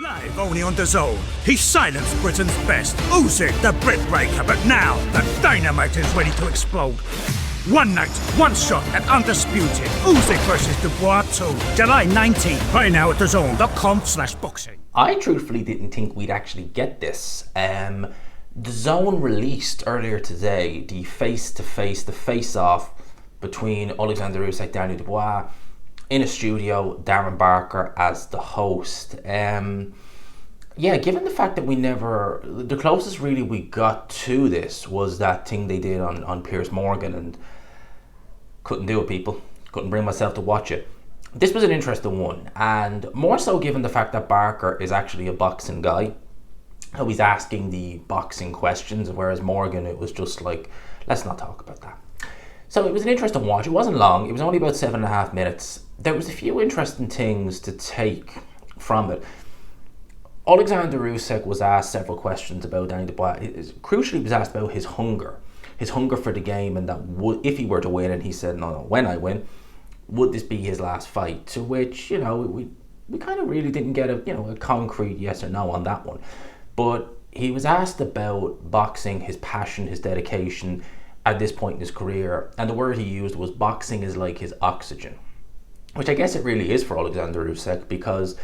Live only on DAZN. He silenced Britain's best. Usyk, the Brit breaker, but now the dynamite is ready to explode. One night, one shot, and undisputed. Usyk versus Dubois 2. July 19th. Right now at DAZN.com/boxing. I truthfully didn't think we'd actually get this. DAZN released earlier today the face-off between Oleksandr Usyk and Daniel Dubois in a studio, Darren Barker as the host. Given the fact that the closest really we got to this was that thing they did on Piers Morgan, and couldn't do it, people. Couldn't bring myself to watch it. This was an interesting one, and more so given the fact that Barker is actually a boxing guy. So he's asking the boxing questions, whereas Morgan, it was just like, let's not talk about that. So it was an interesting watch. It wasn't long. It was only about 7.5 minutes. There was a few interesting things to take from it. Oleksandr Usyk was asked several questions about Daniel Dubois. Crucially, he was asked about his hunger for the game, and that if he were to win, and he said, no, when I win, would this be his last fight? To which, we kind of really didn't get a concrete yes or no on that one. But he was asked about boxing, his passion, his dedication at this point in his career, and the word he used was boxing is like his oxygen, which I guess it really is for Oleksandr Usyk, because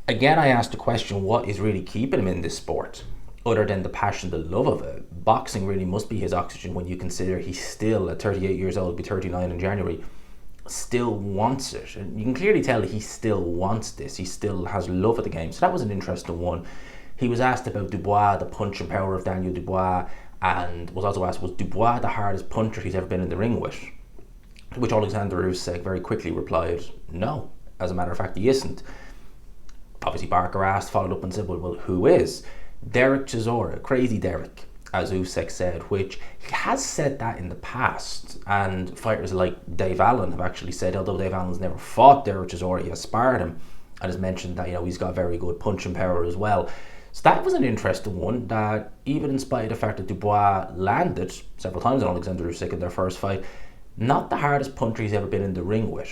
again, I asked the question, what is really keeping him in this sport other than the passion, the love of it? Boxing really must be his oxygen when you consider he's still at 38 years old, be 39 in January, still wants it, and you can clearly tell he still wants this. He still has love of the game. So that was an interesting one. He was asked about Dubois, the punching power of Daniel Dubois, and was also asked, was Dubois the hardest puncher he's ever been in the ring with? To which Oleksandr Usyk very quickly replied, no. As a matter of fact, he isn't. Obviously, Barker asked, followed up and said, well, who is? Derek Chisora, Crazy Derek, as Usyk said, which he has said that in the past. And fighters like Dave Allen have actually said, although Dave Allen's never fought Derek Chisora, he has sparred him and has mentioned that, he's got very good punching power as well. So that was an interesting one, that even in spite of the fact that Dubois landed several times on Oleksandr Usyk in their first fight, not the hardest puncher he's ever been in the ring with.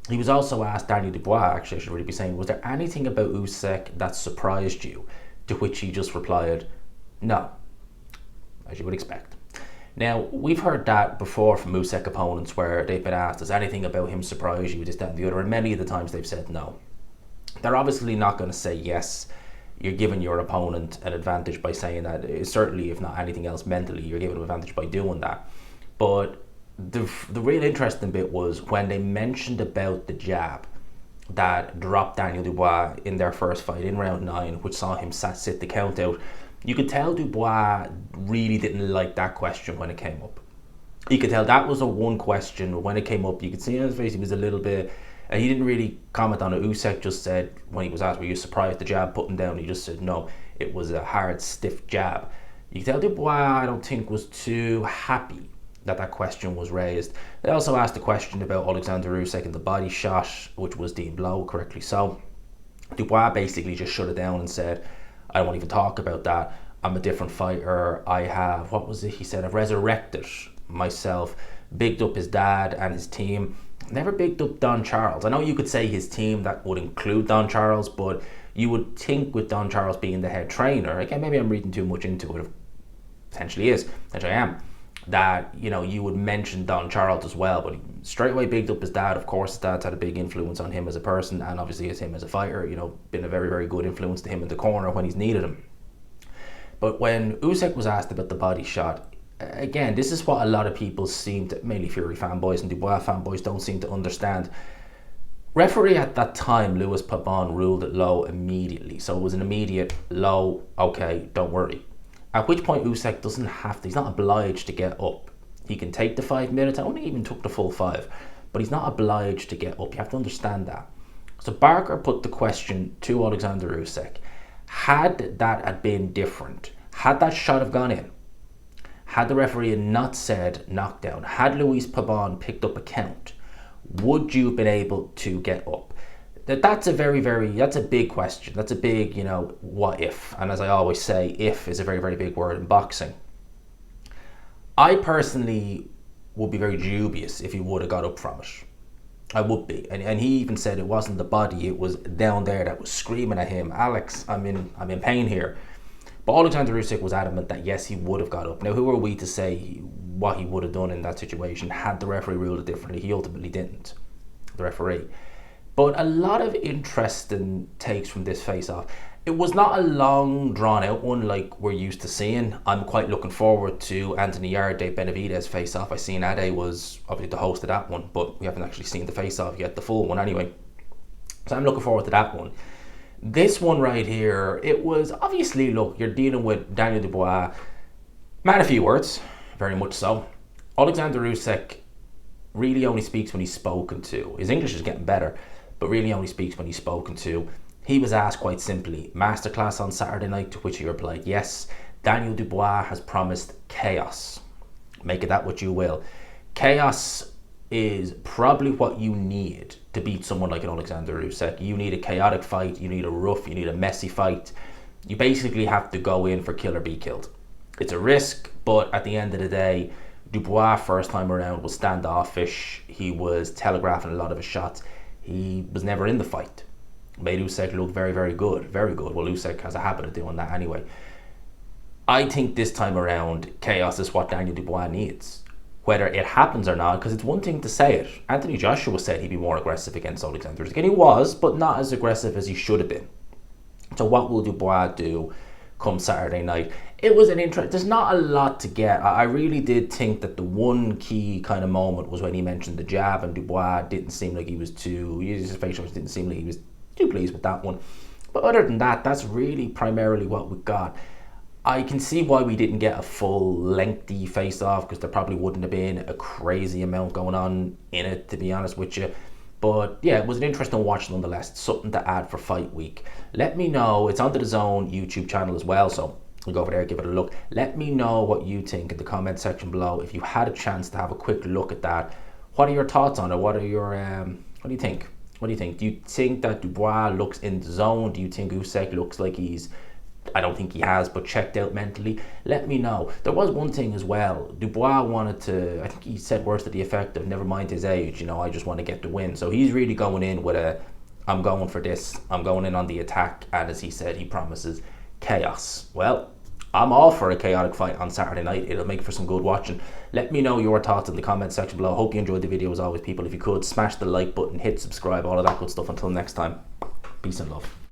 He was also asked, Daniel Dubois, actually I should really be saying, was there anything about Usyk that surprised you? To which he just replied, no, as you would expect. Now, we've heard that before from Usyk opponents where they've been asked, does anything about him surprise you, this, that and the other, and many of the times they've said no. They're obviously not going to say yes. You're giving your opponent an advantage by saying that. Certainly, if not anything else, mentally, you're giving an advantage by doing that. But the real interesting bit was when they mentioned about the jab that dropped Daniel Dubois in their first fight in round 9, which saw him sit the count out. You could tell Dubois really didn't like that question when it came up. You could tell that was a one question. When it came up, you could see on his face he was a little bit, and he didn't really comment on it. Usyk just said, when he was asked, were you surprised the jab put him down? He just said, no, it was a hard, stiff jab. You could tell Dubois, I don't think, was too happy that question was raised. They also asked a question about Oleksandr Usyk and the body shot, which was deemed low, correctly so. Dubois basically just shut it down and said, I won't even talk about that. I'm a different fighter. I have, what was it? He said, I've resurrected myself, bigged up his dad and his team. Never bigged up Don Charles. I know you could say his team, that would include Don Charles, but you would think with Don Charles being the head trainer, again, maybe I'm reading too much into it, potentially is, which I am, that, you would mention Don Charles as well, but he straight away bigged up his dad. Of course, his dad's had a big influence on him as a person, and obviously as him as a fighter, been a very, very good influence to him in the corner when he's needed him. But when Usyk was asked about the body shot, again, this is what a lot of people seem to, mainly Fury fanboys and Dubois fanboys, don't seem to understand. Referee at that time, Louis Pabon, ruled it low immediately. So it was an immediate low, okay, don't worry. At which point Usyk doesn't have to, he's not obliged to get up. He can take the 5 minutes, I only even took the full 5, but he's not obliged to get up. You have to understand that. So Barker put the question to Oleksandr Usyk. Had that had been different, had that shot have gone in, had the referee not said knockdown, had Luis Pabon picked up a count, would you have been able to get up? That's a that's a big question. That's a big, what if? And as I always say, if is a very, very big word in boxing. I personally would be very dubious if he would have got up from it. I would be. And he even said it wasn't the body, it was down there that was screaming at him, Alex, I'm in pain here. But Oleksandr Usyk was adamant that yes, he would have got up. Now, who are we to say what he would have done in that situation had the referee ruled it differently? He ultimately didn't, the referee. But a lot of interesting takes from this face-off. It was not a long, drawn-out one like we're used to seeing. I'm quite looking forward to Anthony Yarde Benavidez face-off. I seen Ade was obviously the host of that one, but we haven't actually seen the face-off yet, the full one anyway. So I'm looking forward to that one. This one right here, it was obviously, look, you're dealing with Daniel Dubois. Man of few words, very much so. Oleksandr Usyk really only speaks when he's spoken to. His English is getting better, but really only speaks when he's spoken to. He was asked quite simply, masterclass on Saturday night, to which he replied, yes, Daniel Dubois has promised chaos. Make it that what you will. Chaos is probably what you need to beat someone like an Oleksandr Usyk. You need a chaotic fight, you need a rough, you need a messy fight. You basically have to go in for kill or be killed. It's a risk, but at the end of the day, Dubois first time around was standoffish. He was telegraphing a lot of his shots. He was never in the fight. Made Usyk look very, very good. Very good. Well, Usyk has a habit of doing that anyway. I think this time around, chaos is what Daniel Dubois needs. Whether it happens or not, because it's one thing to say it. Anthony Joshua said he'd be more aggressive against Oleksandr Usyk, and he was, but not as aggressive as he should have been. So what will Dubois do come Saturday night? It was an interest. There's not a lot to get. I really did think that the one key kind of moment was when he mentioned the jab, and Dubois didn't seem like he was too. His facial didn't seem like he was too pleased with that one. But other than that, that's really primarily what we got. I can see why we didn't get a full lengthy face-off, because there probably wouldn't have been a crazy amount going on in it, to be honest with you. But yeah, it was an interesting watch nonetheless. Something to add for fight week. Let me know. It's on the DAZN YouTube channel as well, so we'll go over there, give it a look. Let me know what you think in the comment section below. If you had a chance to have a quick look at that, what are your thoughts on it? What are your what do you think? What do you think? Do you think that Dubois looks in the zone? Do you think Usyk looks like he's, I don't think he has, but checked out mentally? Let me know. There was one thing as well. Dubois wanted to, I think he said words to the effect of, never mind his age, you know, I just want to get the win. So he's really going in with a, I'm going for this, I'm going in on the attack, and as he said, he promises chaos. Well, I'm all for a chaotic fight on Saturday night. It'll make for some good watching. Let me know your thoughts in the comment section below. Hope you enjoyed the video as always, people. If you could, smash the like button, hit subscribe, all of that good stuff. Until next time, peace and love.